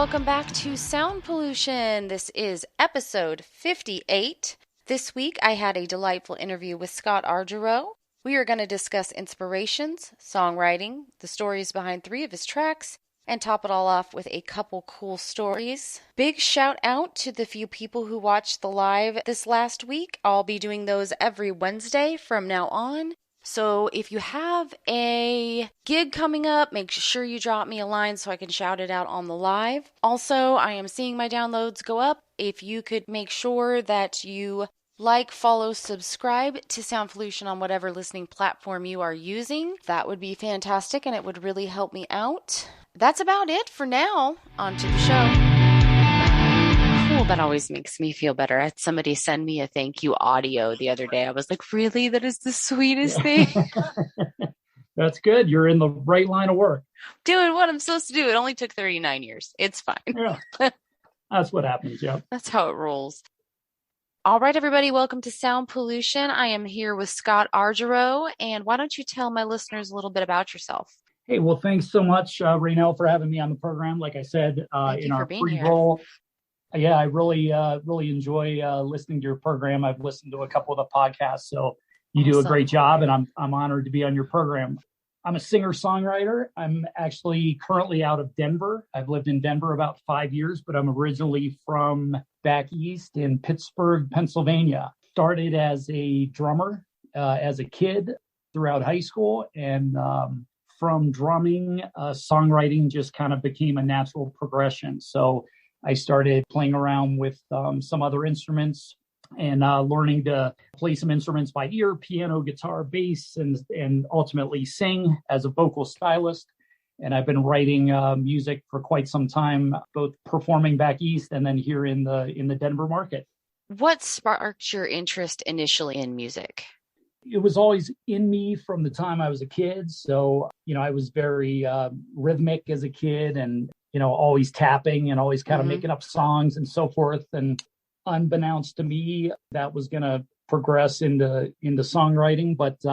welcome back to Sound Pollution. This is episode 58. This week I had a delightful interview with Scott Argiro. We are going to discuss inspirations, songwriting, the stories behind 3 of his tracks, and top it all off with a couple cool stories. Big shout out to the few people who watched the live this last week. I'll be doing those every Wednesday from now on. So if you have a gig coming up, make sure you drop me a line so I can shout it out on the live. Also, I am seeing my downloads go up. If you could make sure that you like, follow, subscribe to Sound Pollution on whatever listening platform you are using, that would be fantastic and it would really help me out. That's about it for now. On to the show. Cool, that always makes me feel better. I had somebody send me a thank you audio the other day. I was like, really? That is the sweetest thing. That's good. You're in the right line of work. Doing what I'm supposed to do. It only took 39 years. It's fine. Yeah. That's what happens. Yeah. That's how it rolls. All right, everybody. Welcome to Sound Pollution. I am here with Scott Argiro. And why don't you tell my listeners a little bit about yourself? Hey, well, thanks so much, Raynell, for having me on the program. Like I said, in our pre-roll, yeah, I really enjoy listening to your program. I've listened to a couple of the podcasts, so you do a great job, and I'm honored to be on your program. I'm a singer-songwriter. I'm actually currently out of Denver. I've lived in Denver about 5 years, but I'm originally from back east in Pittsburgh, Pennsylvania. Started as a drummer as a kid throughout high school, and from drumming, songwriting just kind of became a natural progression. So I started playing around with some other instruments and learning to play some instruments by ear, piano, guitar, bass, and ultimately sing as a vocal stylist. And I've been writing music for quite some time, both performing back east and then here in the Denver market. What sparked your interest initially in music? It was always in me from the time I was a kid. So, I was very rhythmic as a kid and, always tapping and always kind of making up songs and so forth. And unbeknownst to me, that was going to progress into songwriting. But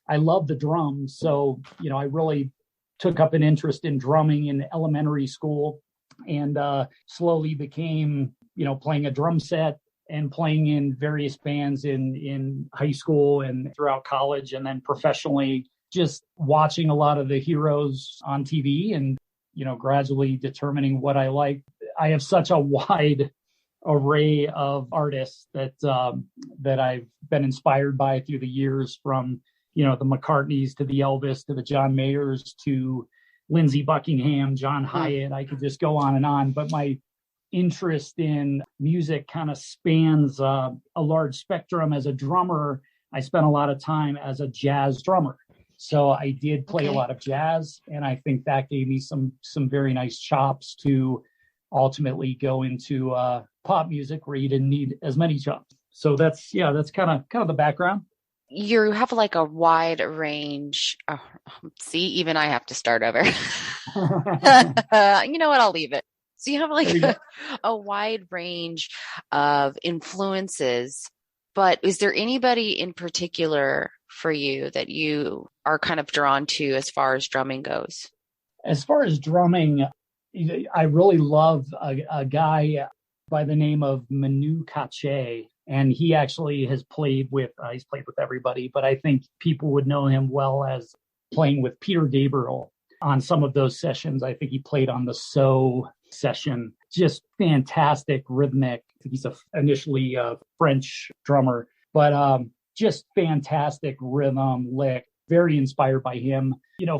I love the drums. So, I really took up an interest in drumming in elementary school and slowly became, playing a drum set and playing in various bands in high school and throughout college, and then professionally just watching a lot of the heroes on TV and, gradually determining what I like. I have such a wide array of artists that I've been inspired by through the years, from, the McCartneys to the Elvis to the John Mayers to Lindsey Buckingham, John Hyatt. I could just go on, but my interest in music kind of spans a large spectrum. As a drummer, I spent a lot of time as a jazz drummer. So I did play a lot of jazz, and I think that gave me some very nice chops to ultimately go into pop music where you didn't need as many chops. So that's kind of the background. You have like a wide range. Oh, see, even I have to start over. You know what? I'll leave it. So you have like a wide range of influences, but is there anybody in particular for you that you are kind of drawn to as far as drumming goes? As far as drumming, I really love a guy by the name of Manu Katché, and he actually has played with everybody, but I think people would know him well as playing with Peter Gabriel on some of those sessions. I think he played on the So session. Just fantastic rhythmic. He's initially a French drummer, but just fantastic rhythm, lick. Very inspired by him.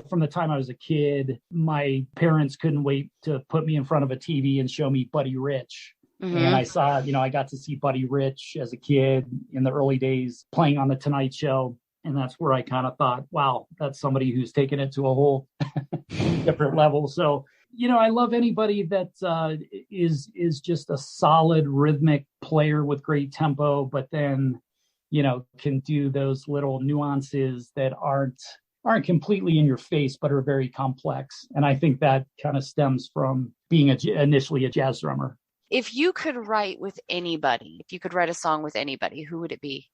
From the time I was a kid, my parents couldn't wait to put me in front of a TV and show me Buddy Rich. Mm-hmm. And I got to see Buddy Rich as a kid in the early days playing on The Tonight Show. And that's where I kind of thought, wow, that's somebody who's taken it to a whole different level. So, I love anybody that is just a solid rhythmic player with great tempo, but then, can do those little nuances that aren't completely in your face, but are very complex. And I think that kind of stems from being initially a jazz drummer. If you could write a song with anybody, who would it be?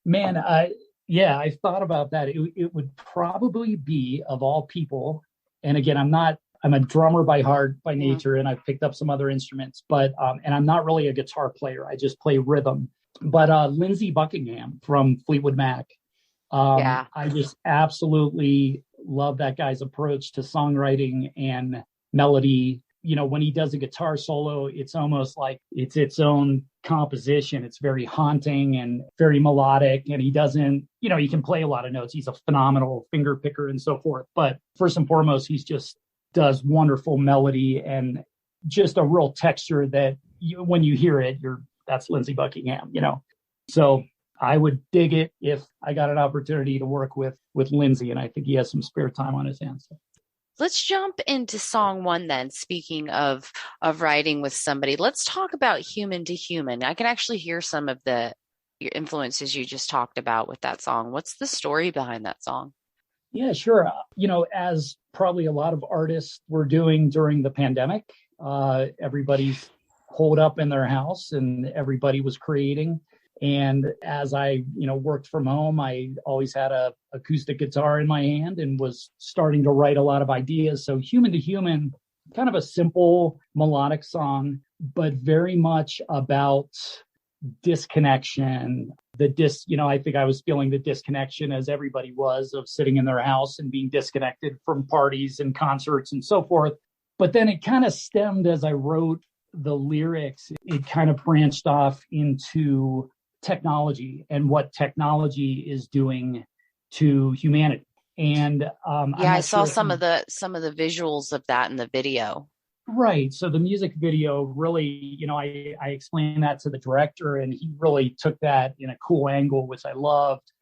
Man, I thought about that. It would probably be, of all people, and again, I'm not I'm a drummer by heart, by nature, and I've picked up some other instruments, but and I'm not really a guitar player. I just play rhythm. But Lindsey Buckingham from Fleetwood Mac, Yeah. I just absolutely love that guy's approach to songwriting and melody. You know, when he does a guitar solo, it's almost like it's its own composition. It's very haunting and very melodic. And he doesn't, you know, he can play a lot of notes. He's a phenomenal finger picker and so forth. But first and foremost, he's just does wonderful melody and just a real texture that when you hear it, that's Lindsey Buckingham, you know. So I would dig it if I got an opportunity to work with Lindsey, and I think he has some spare time on his hands. So. Let's jump into song one then. Speaking of writing with somebody, let's talk about Human to Human. I can actually hear some of the influences you just talked about with that song. What's the story behind that song? Yeah, sure. You know, as probably a lot of artists were doing during the pandemic, everybody's holed up in their house and everybody was creating. And as I, you know, worked from home, I always had a acoustic guitar in my hand and was starting to write a lot of ideas. So Human to Human, kind of a simple melodic song, but very much about disconnection. You know, I think I was feeling the disconnection as everybody was of sitting in their house and being disconnected from parties and concerts and so forth. But then it kind of stemmed as I wrote the lyrics, it kind of branched off into technology and what technology is doing to humanity. And I saw some of the visuals of that in the video. Right. So the music video really, you know, I explained that to the director and he really took that in a cool angle, which I loved.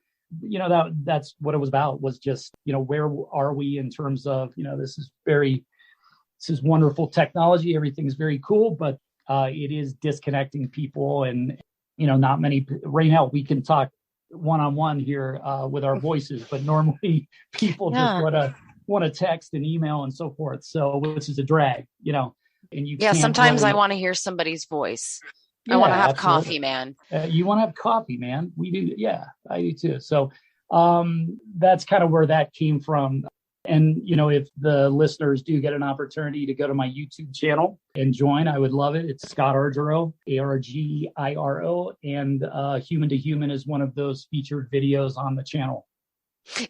You know, that's what it was about, was just, you know, where are we in terms of, you know, this is wonderful technology. Everything's very cool, but it is disconnecting people. And, you know, not many right now we can talk one-on-one here with our voices, but normally people just want to text and email and so forth. So which is a drag, you know, and you can't sometimes really... I want to hear somebody's voice. I want to have coffee, man. You want to have coffee, man. We do. Yeah, I do too. So that's kind of where that came from. And, you know, if the listeners do get an opportunity to go to my YouTube channel and join, I would love it. It's Scott Argiro, Argiro. And Human to Human is one of those featured videos on the channel.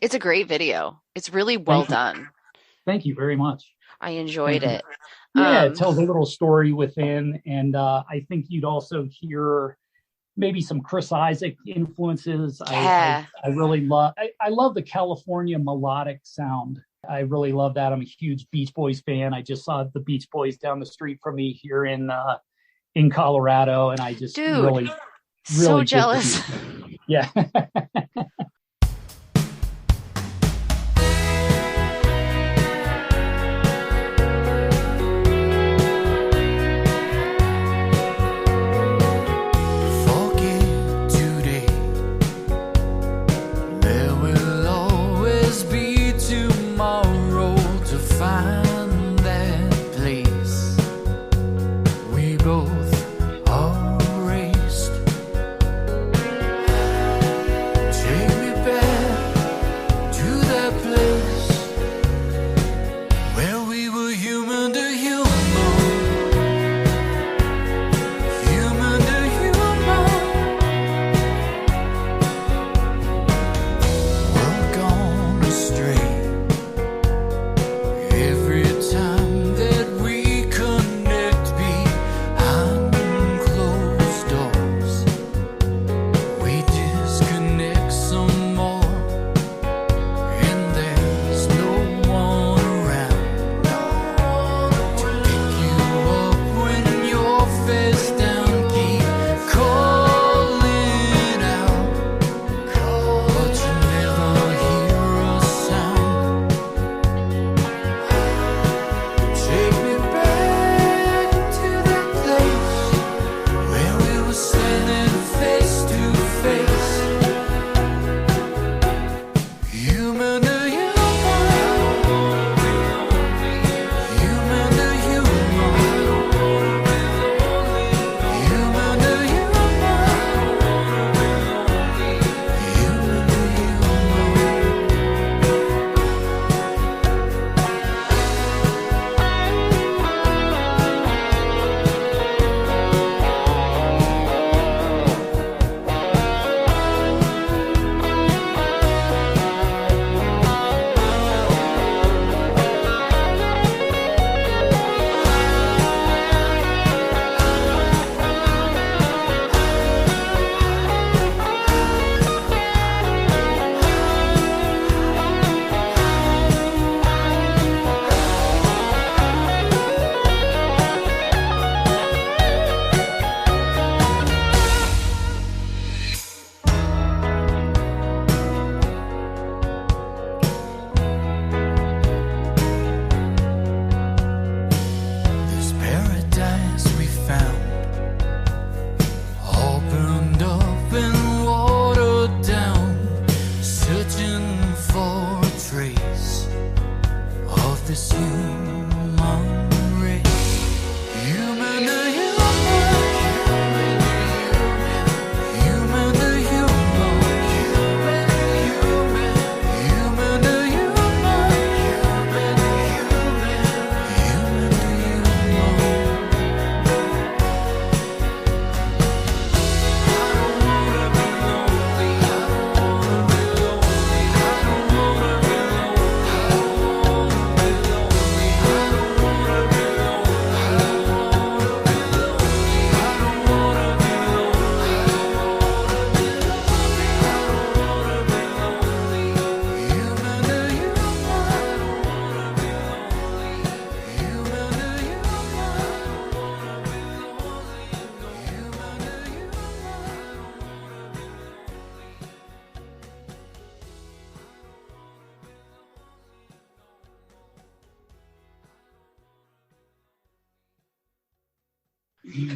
It's a great video. It's really well done. Thank you very much. I enjoyed it. Yeah, it tells a little story within. And I think you'd also hear maybe some Chris Isaak influences. Yeah. I really love, I love the California melodic sound. I really love that. I'm a huge Beach Boys fan. I just saw the Beach Boys down the street from me here in Colorado. And I just really so jealous. Yeah.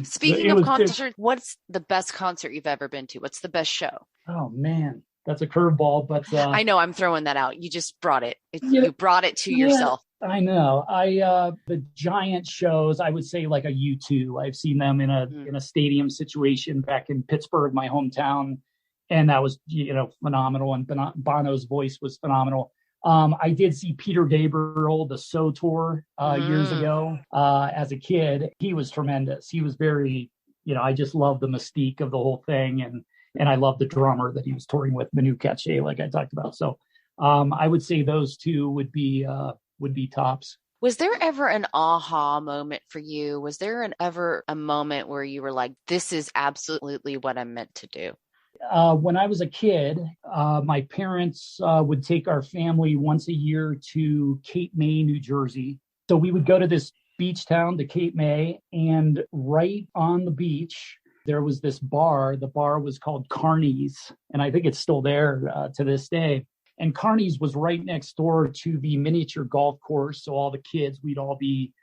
Speaking of concerts, what's the best concert you've ever been to? What's the best show? Oh man, that's a curveball, but I know I'm throwing that out. You just brought it. Yeah, you brought it to yourself. I know. The giant shows, I would say like a U2. I've seen them in a stadium situation back in Pittsburgh, my hometown, and that was phenomenal. And Bono's voice was phenomenal. I did see Peter Gabriel, the So Tour, years ago as a kid. He was tremendous. He was very, I just love the mystique of the whole thing, and I love the drummer that he was touring with, Manu Katché, like I talked about. So I would say those two would be tops. Was there ever an aha moment for you? Was there ever a moment where you were like, this is absolutely what I'm meant to do? When I was a kid, my parents would take our family once a year to Cape May, New Jersey. So we would go to this beach town, to Cape May, and right on the beach, there was this bar. The bar was called Carney's, and I think it's still there to this day. And Carney's was right next door to the miniature golf course. So all the kids, we'd all be,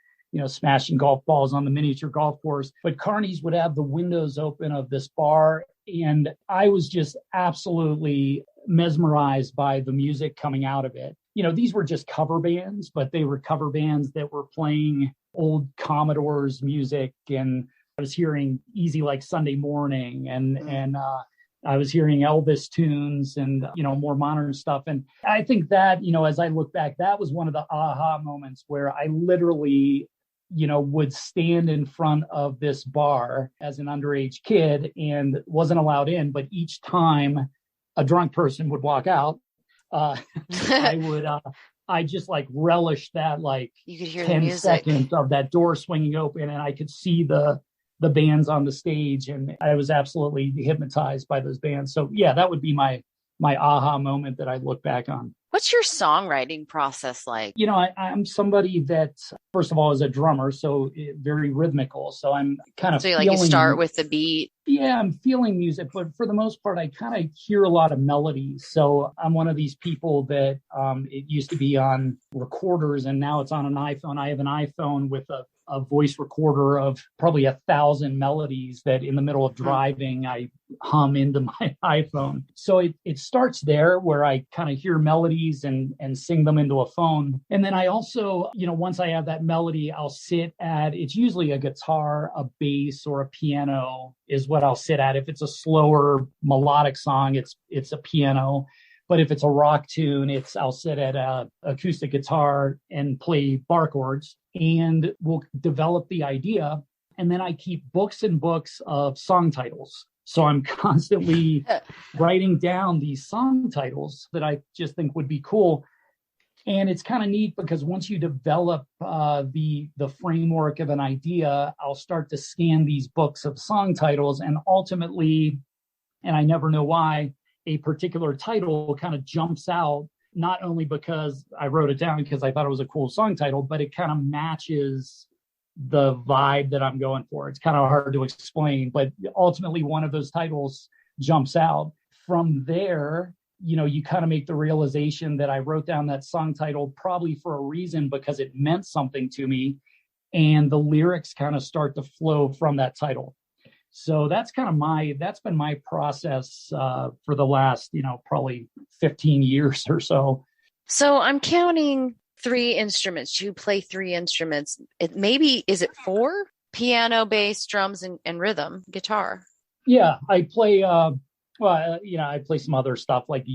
smashing golf balls on the miniature golf course. But Carney's would have the windows open of this bar. And I was just absolutely mesmerized by the music coming out of it. These were just cover bands, but they were cover bands that were playing old Commodores music. And I was hearing Easy Like Sunday Morning and I was hearing Elvis tunes and, more modern stuff. And I think that, as I look back, that was one of the aha moments where I literally, would stand in front of this bar as an underage kid and wasn't allowed in. But each time a drunk person would walk out, I just like relished that, like you could hear 10 the music. seconds of that door swinging open and I could see the bands on the stage, and I was absolutely hypnotized by those bands. So yeah, that would be my aha moment that I look back on. What's your songwriting process like? I'm somebody that, first of all, is a drummer, so very rhythmical. So I'm kind of you start with the beat. Yeah, I'm feeling music, but for the most part, I kind of hear a lot of melodies. So I'm one of these people that it used to be on recorders, and now it's on an iPhone. I have an iPhone with a voice recorder of probably 1,000 melodies that in the middle of driving, I hum into my iPhone. So it starts there where I kind of hear melodies and sing them into a phone. And then I also, once I have that melody, I'll sit at, it's usually a guitar, a bass, or a piano is what I'll sit at. If it's a slower melodic song, it's a piano. But if it's a rock tune, I'll sit at a acoustic guitar and play bar chords, and we'll develop the idea. And then I keep books and books of song titles. So I'm constantly writing down these song titles that I just think would be cool. And it's kind of neat because once you develop the framework of an idea, I'll start to scan these books of song titles, and ultimately, and I never know why, a particular title kind of jumps out, not only because I wrote it down because I thought it was a cool song title, but it kind of matches the vibe that I'm going for. It's kind of hard to explain, but ultimately one of those titles jumps out. From there, you kind of make the realization that I wrote down that song title probably for a reason, because it meant something to me, and the lyrics kind of start to flow from that title. So that's been my process for the last, probably 15 years or so. So I'm counting 3 instruments. You play 3 instruments. Is it 4? Piano, bass, drums, and rhythm, guitar. Yeah, I play, I play some other stuff like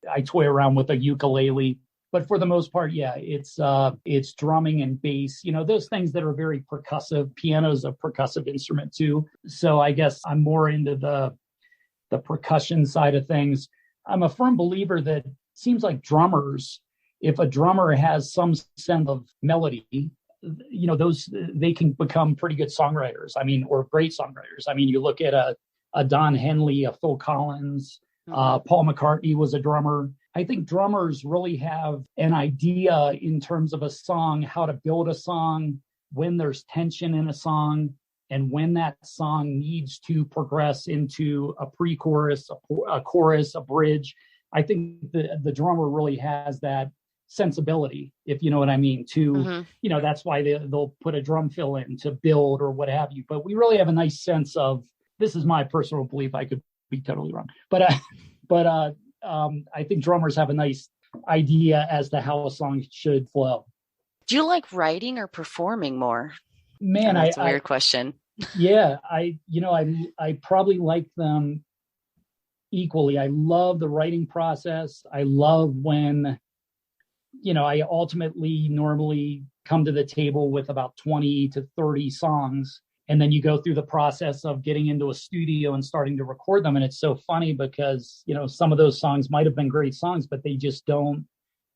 I toy around with a ukulele. But for the most part, yeah, it's drumming and bass, those things that are very percussive. Piano's a percussive instrument too. So I guess I'm more into the percussion side of things. I'm a firm believer that it seems like drummers, if a drummer has some sense of melody, they can become pretty good songwriters. Or great songwriters. You look at a Don Henley, a Phil Collins, Paul McCartney was a drummer. I think drummers really have an idea in terms of a song, how to build a song, when there's tension in a song, and when that song needs to progress into a pre-chorus, a chorus, a bridge. I think the drummer really has that sensibility, if you know what I mean, to, that's why they'll put a drum fill in to build or what have you. But we really have a nice sense of, this is my personal belief, I could be totally wrong, but I think drummers have a nice idea as to how a song should flow. Do you like writing or performing more? Man, that's a weird question. Yeah, I probably like them equally. I love the writing process. I love when, I ultimately normally come to the table with about 20 to 30 songs. And then you go through the process of getting into a studio and starting to record them. And it's so funny because, some of those songs might have been great songs, but they just don't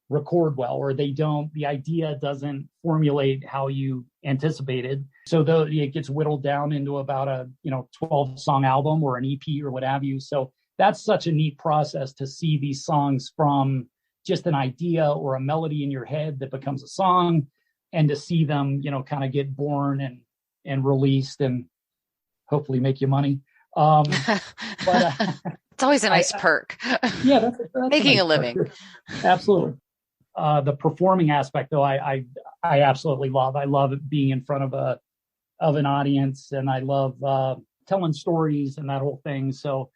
record well, or the idea doesn't formulate how you anticipated. So though it gets whittled down into about a, 12 song album or an EP or what have you. So that's such a neat process to see these songs from just an idea or a melody in your head that becomes a song, and to see them, kind of get born and released and hopefully make you money. But it's always a nice perk. Yeah, that's making a living. Perk. Absolutely. The performing aspect, though, I absolutely love. I love being in front of an audience, and I love telling stories and that whole thing. So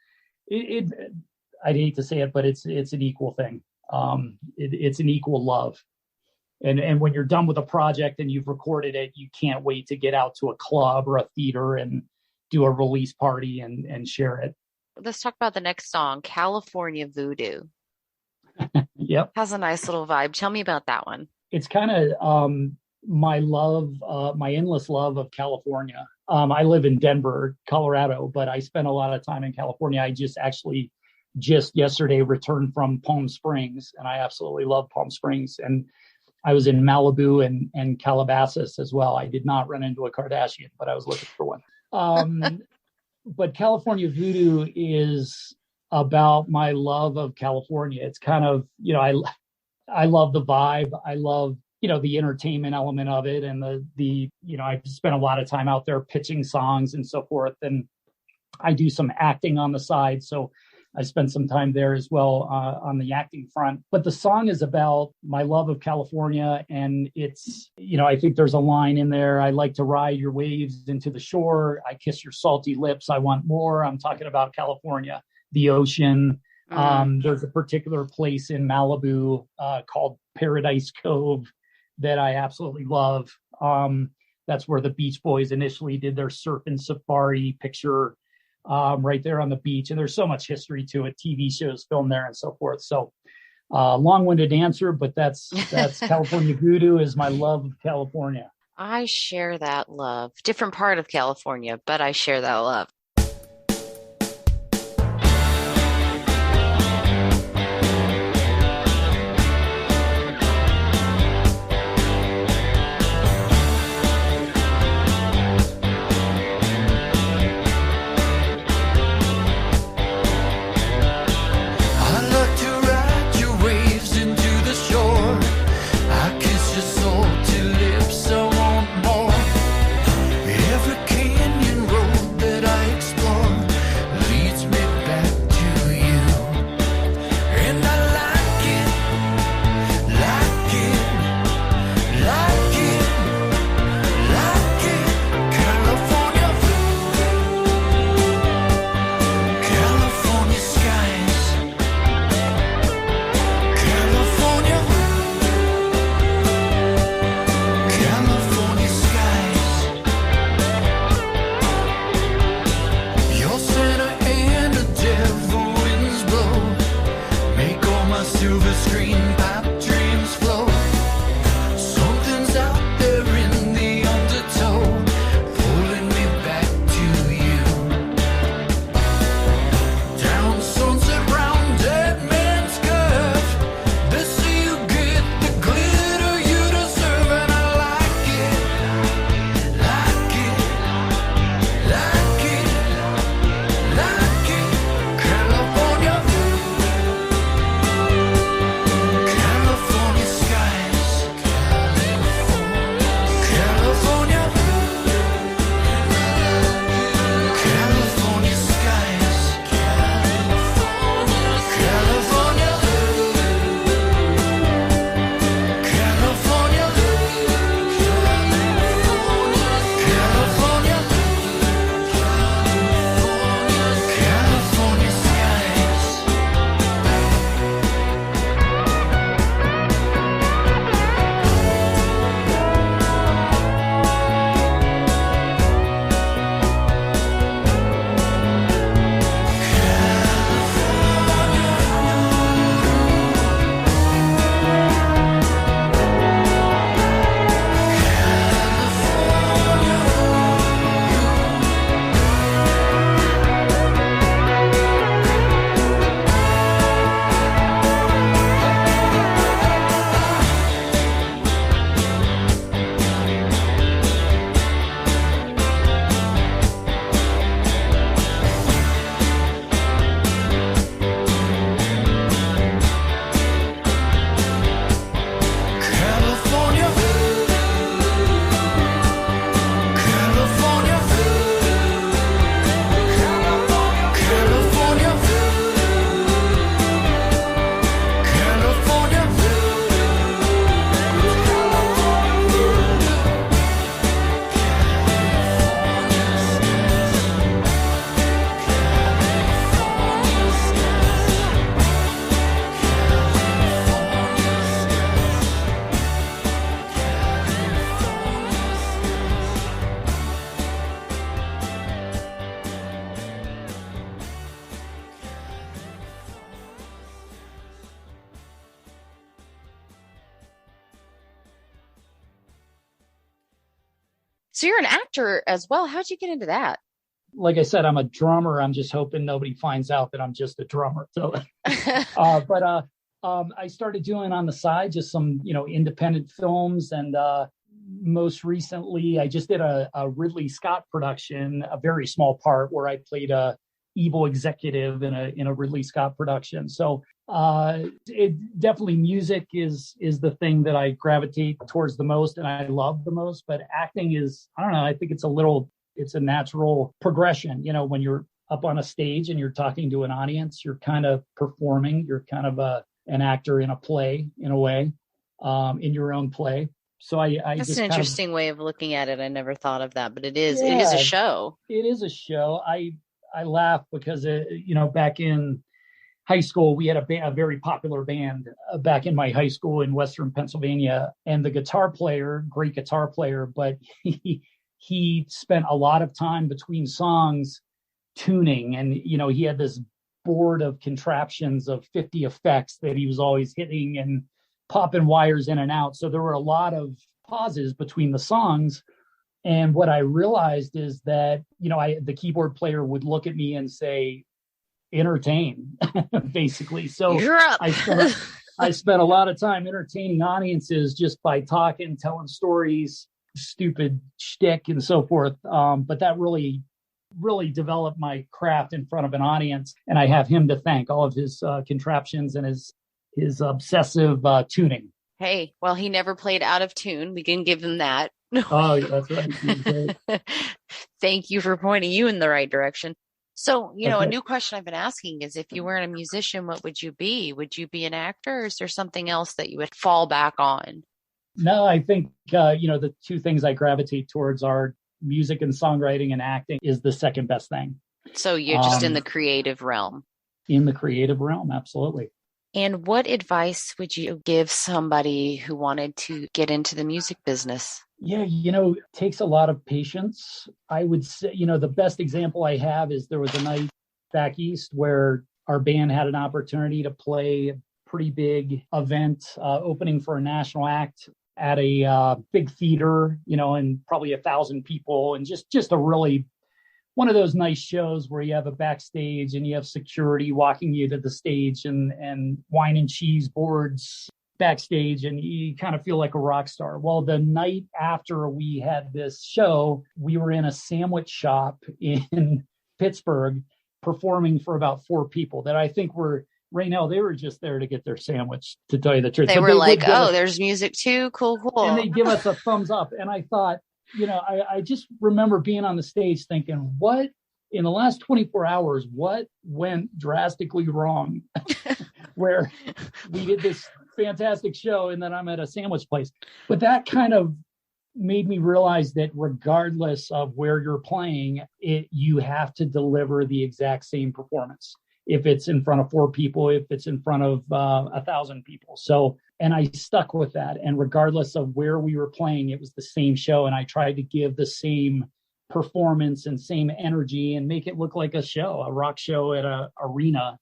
I'd hate to say it, but it's an equal thing. It's an equal love. And when you're done with a project and you've recorded it, you can't wait to get out to a club or a theater and do a release party and share it. Let's talk about the next song, California Voodoo. Yep. Has a nice little vibe. Tell me about that one. It's kind of my endless love of California. I live in Denver, Colorado, but I spent a lot of time in California. I just yesterday returned from Palm Springs, and I absolutely love Palm Springs. And I was in Malibu and Calabasas as well. I did not run into a Kardashian, but I was looking for one. But California Voodoo is about my love of California. It's kind of, I love the vibe. I love, the entertainment element of it. And I've spent a lot of time out there pitching songs and so forth. And I do some acting on the side. So I spent some time there as well on the acting front. But the song is about my love of California. And it's, I think there's a line in there. I like to ride your waves into the shore. I kiss your salty lips. I want more. I'm talking about California, the ocean. There's a particular place in Malibu called Paradise Cove that I absolutely love. That's where the Beach Boys initially did their surf and safari picture. Right there on the beach. And there's so much history to it, TV shows filmed there and so forth. So long-winded answer, but that's California Voodoo is my love of California. I share that love. Different part of California, but I share that love. Every canyon road that I So you're an actor as well. How'd you get into that? Like I said, I'm a drummer. I'm just hoping nobody finds out that I'm just a drummer. So, I started doing on the side just some, independent films, and most recently I just did a Ridley Scott production, a very small part where I played a evil executive in a Ridley Scott production. So it definitely, music is the thing that I gravitate towards the most and I love the most. But acting is, I don't know, I think it's a natural progression. When you're up on a stage and you're talking to an audience, you're kind of performing, you're kind of an actor in a play, in a way, in your own play. So I That's just an interesting way of looking at it. I never thought of that, but it is a show. It is a show. I laugh because, back in high school, we had a very popular band back in my high school in Western Pennsylvania. And the guitar player, great guitar player, but he spent a lot of time between songs tuning. And, he had this board of contraptions of 50 effects that he was always hitting and popping wires in and out. So there were a lot of pauses between the songs. And what I realized is that, the keyboard player would look at me and say, entertain, basically. So you're up. I spent a lot of time entertaining audiences just by talking, telling stories, stupid shtick and so forth. But that really developed my craft in front of an audience. And I have him to thank, all of his contraptions and his obsessive tuning. Hey, well, he never played out of tune. We can give him that. Oh, that's right. Thank you for pointing you in the right direction. So, a new question I've been asking is, if you weren't a musician, what would you be? Would you be an actor, or is there something else that you would fall back on? No, I think, the two things I gravitate towards are music and songwriting, and acting is the second best thing. So you're just in the creative realm. In the creative realm, absolutely. And what advice would you give somebody who wanted to get into the music business? Yeah, it takes a lot of patience. I would say, the best example I have is there was a night back east where our band had an opportunity to play a pretty big event, opening for a national act at a big theater, and probably 1,000 people, and just a really one of those nice shows where you have a backstage and you have security walking you to the stage and wine and cheese boards backstage, and you kind of feel like a rock star. Well, the night after we had this show, we were in a sandwich shop in Pittsburgh performing for about 4 people that I think were, right now, they were just there to get their sandwich, to tell you the truth. They were like, oh, there's music too? Cool. And they give us a thumbs up. And I thought, I just remember being on the stage thinking, what, in the last 24 hours, what went drastically wrong where we did this fantastic show and then I'm at a sandwich place. But that kind of made me realize that regardless of where you're playing, you have to deliver the exact same performance. If it's in front of 4 people, if it's in front of 1,000 people. So, and I stuck with that. And regardless of where we were playing, it was the same show. And I tried to give the same performance and same energy and make it look like a show, a rock show at an arena,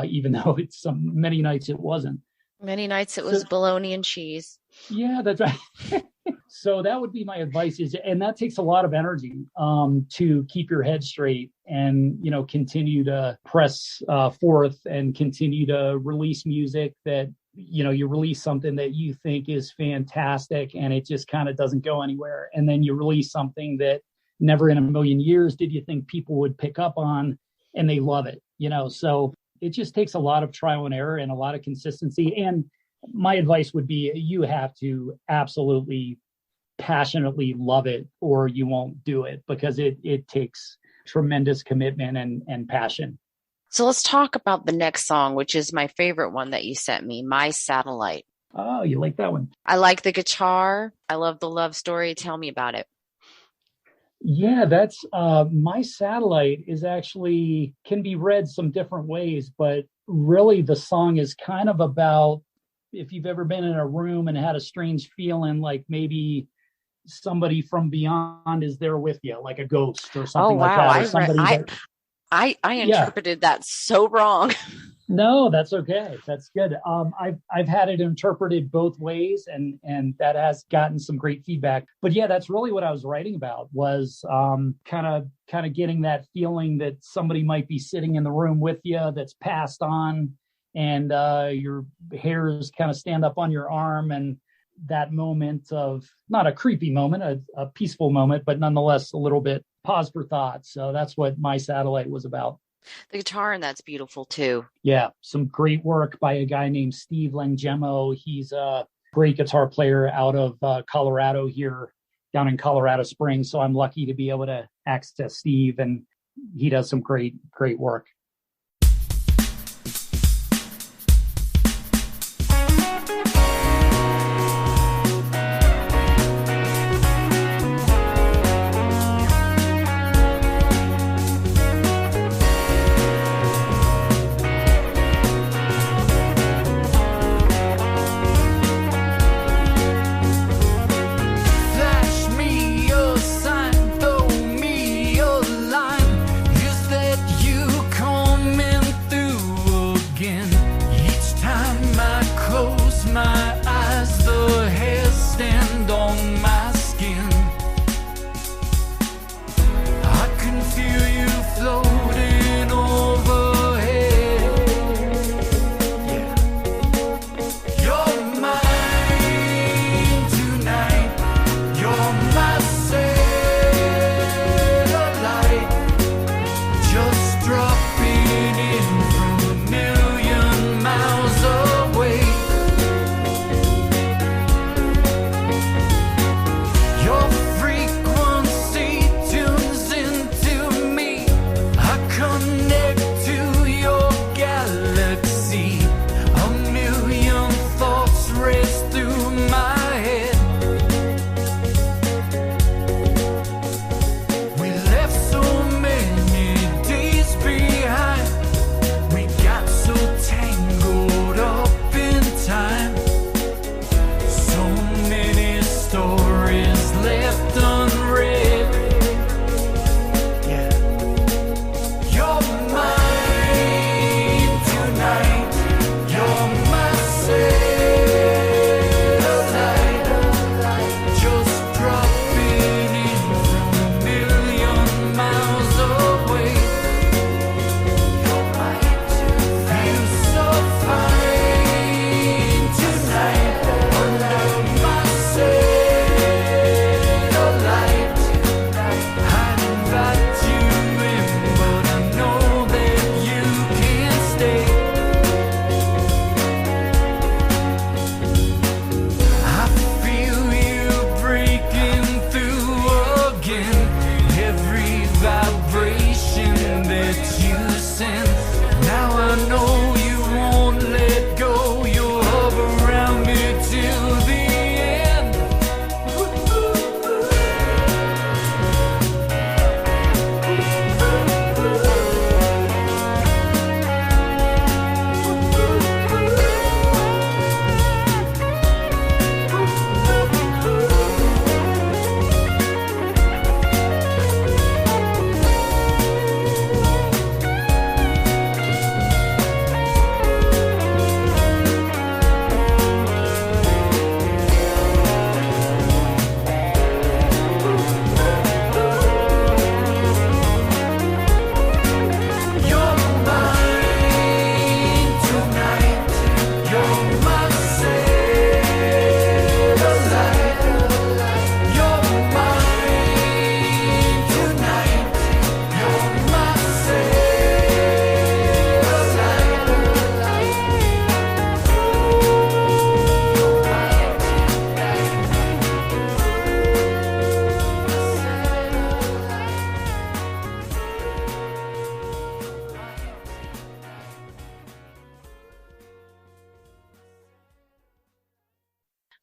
even though many nights it wasn't. Many nights it was bologna and cheese. Yeah, that's right. So that would be my advice, and that takes a lot of energy to keep your head straight and, continue to press forth and continue to release music that, you release something that you think is fantastic and it just kind of doesn't go anywhere. And then you release something that never in a million years did you think people would pick up on, and they love it, so it just takes a lot of trial and error and a lot of consistency. And my advice would be, you have to absolutely passionately love it or you won't do it, because it takes tremendous commitment and passion. So let's talk about the next song, which is my favorite one that you sent me, My Satellite. Oh, you like that one? I like the guitar. I love the love story. Tell me about it. Yeah, that's My Satellite is actually can be read some different ways, but really the song is kind of about, if you've ever been in a room and had a strange feeling like maybe somebody from beyond is there with you, like a ghost or something like that. Or I interpreted that so wrong. No, that's okay. That's good. I've had it interpreted both ways, and that has gotten some great feedback. But yeah, that's really what I was writing about, was kind of getting that feeling that somebody might be sitting in the room with you that's passed on, and your hairs kind of stand up on your arm, and that moment of, not a creepy moment, a peaceful moment, but nonetheless a little bit pause for thought. So that's what My Satellite was about. The guitar in that's beautiful too. Yeah, some great work by a guy named Steve Langemo. He's a great guitar player out of Colorado here, down in Colorado Springs. So I'm lucky to be able to access Steve, and he does some great work.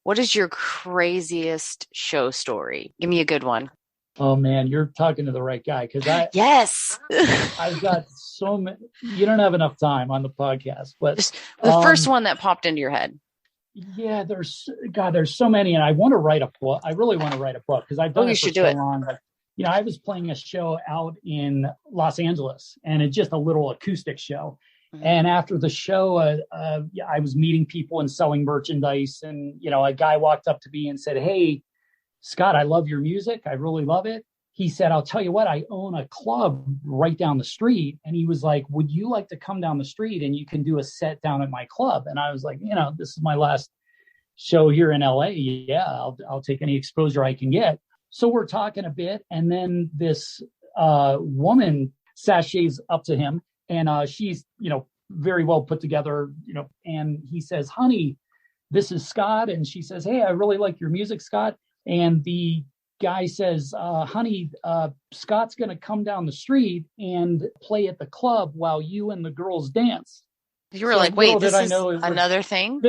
What is your craziest show story? Give me a good one. Oh man, you're talking to the right guy, because yes, I've got so many. You don't have enough time on the podcast, but just the first one that popped into your head. Yeah, there's so many, and I want to write a book. I really want to write a book, because I've done it for so long. Like, I was playing a show out in Los Angeles, and it's just a little acoustic show. And after the show, I was meeting people and selling merchandise. And, a guy walked up to me and said, "Hey, Scott, I love your music. I really love it." He said, "I'll tell you what, I own a club right down the street." And he was like, "Would you like to come down the street and you can do a set down at my club?" And I was like, this is my last show here in LA. Yeah, I'll take any exposure I can get. So we're talking a bit. And then this woman sachets up to him, and she's, very well put together, and he says, "Honey, this is Scott." And she says, "Hey, I really like your music, Scott." And the guy says, "Honey, Scott's going to come down the street and play at the club while you and the girls dance." You were like, "Wait, this is another thing?"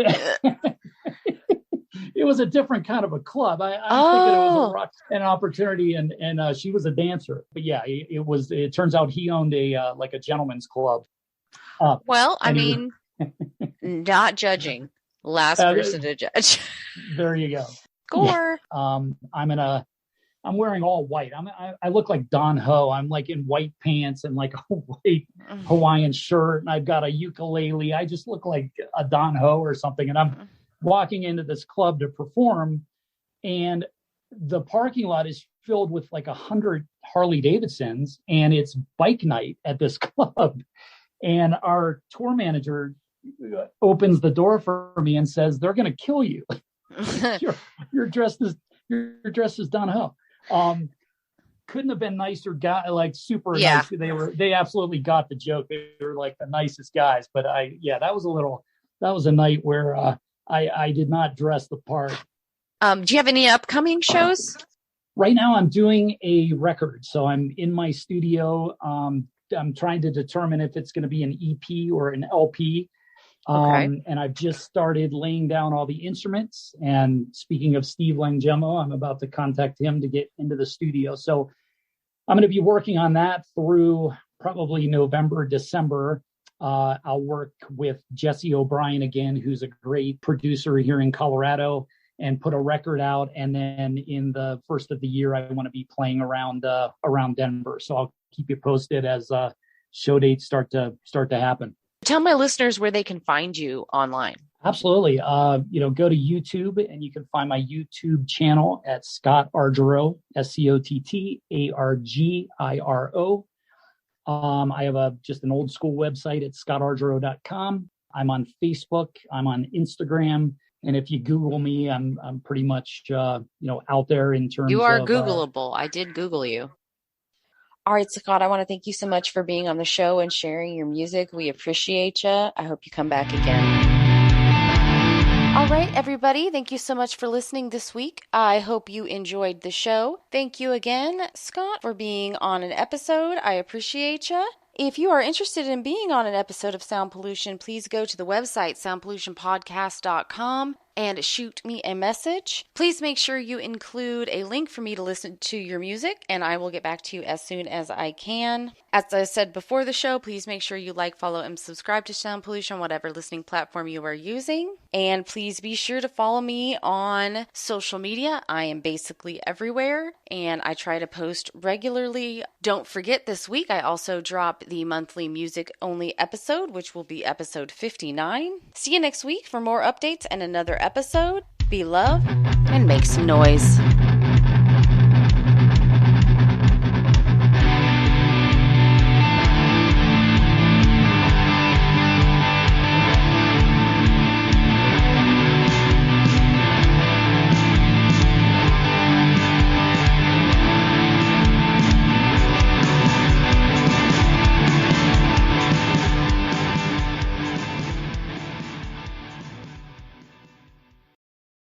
It was a different kind of a club. I'm thinking it was an opportunity, and she was a dancer. But yeah, it turns out he owned a gentleman's club. Well, I mean, not judging. Last person to judge. There you go. Score. Yeah. I'm wearing all white. I look like Don Ho. I'm like in white pants and like a white Hawaiian shirt, and I've got a ukulele. I just look like a Don Ho or something. And I'm walking into this club to perform, and the parking lot is filled with like 100 Harley Davidsons, and it's bike night at this club. And our tour manager opens the door for me and says, "They're going to kill you. You're dressed as Don Ho." Couldn't have been nicer guy, like super nice. They absolutely got the joke. They were like the nicest guys. But that was a night where I did not dress the part. Do you have any upcoming shows? Right now I'm doing a record. So I'm in my studio. I'm trying to determine if it's going to be an EP or an LP. And I've just started laying down all the instruments. And speaking of Steve Langemo, I'm about to contact him to get into the studio. So I'm going to be working on that through probably November, December. I'll work with Jesse O'Brien again, who's a great producer here in Colorado, and put a record out. And then in the first of the year, I want to be playing around Denver. So I'll keep you posted as show dates start to happen. Tell my listeners where they can find you online. Absolutely. Go to YouTube, and you can find my YouTube channel at Scott Argiro, SCOTTARGIRO. I have just an old school website at scottargiro.com. I'm on Facebook. I'm on Instagram. And if you Google me, I'm pretty much, out there in terms of... You are Googleable. I did Google you. All right, Scott, I want to thank you so much for being on the show and sharing your music. We appreciate you. I hope you come back again. All right, everybody. Thank you so much for listening this week. I hope you enjoyed the show. Thank you again, Scott, for being on an episode. I appreciate you. If you are interested in being on an episode of Sound Pollution, please go to the website, soundpollutionpodcast.com, and shoot me a message. Please make sure you include a link for me to listen to your music, and I will get back to you as soon as I can. As I said before the show, please make sure you like, follow, and subscribe to Sound Pollution, whatever listening platform you are using. And please be sure to follow me on social media. I am basically everywhere, and I try to post regularly. Don't forget, this week I also drop the monthly music-only episode, which will be episode 59. See you next week for more updates and another episode. Be love and make some noise.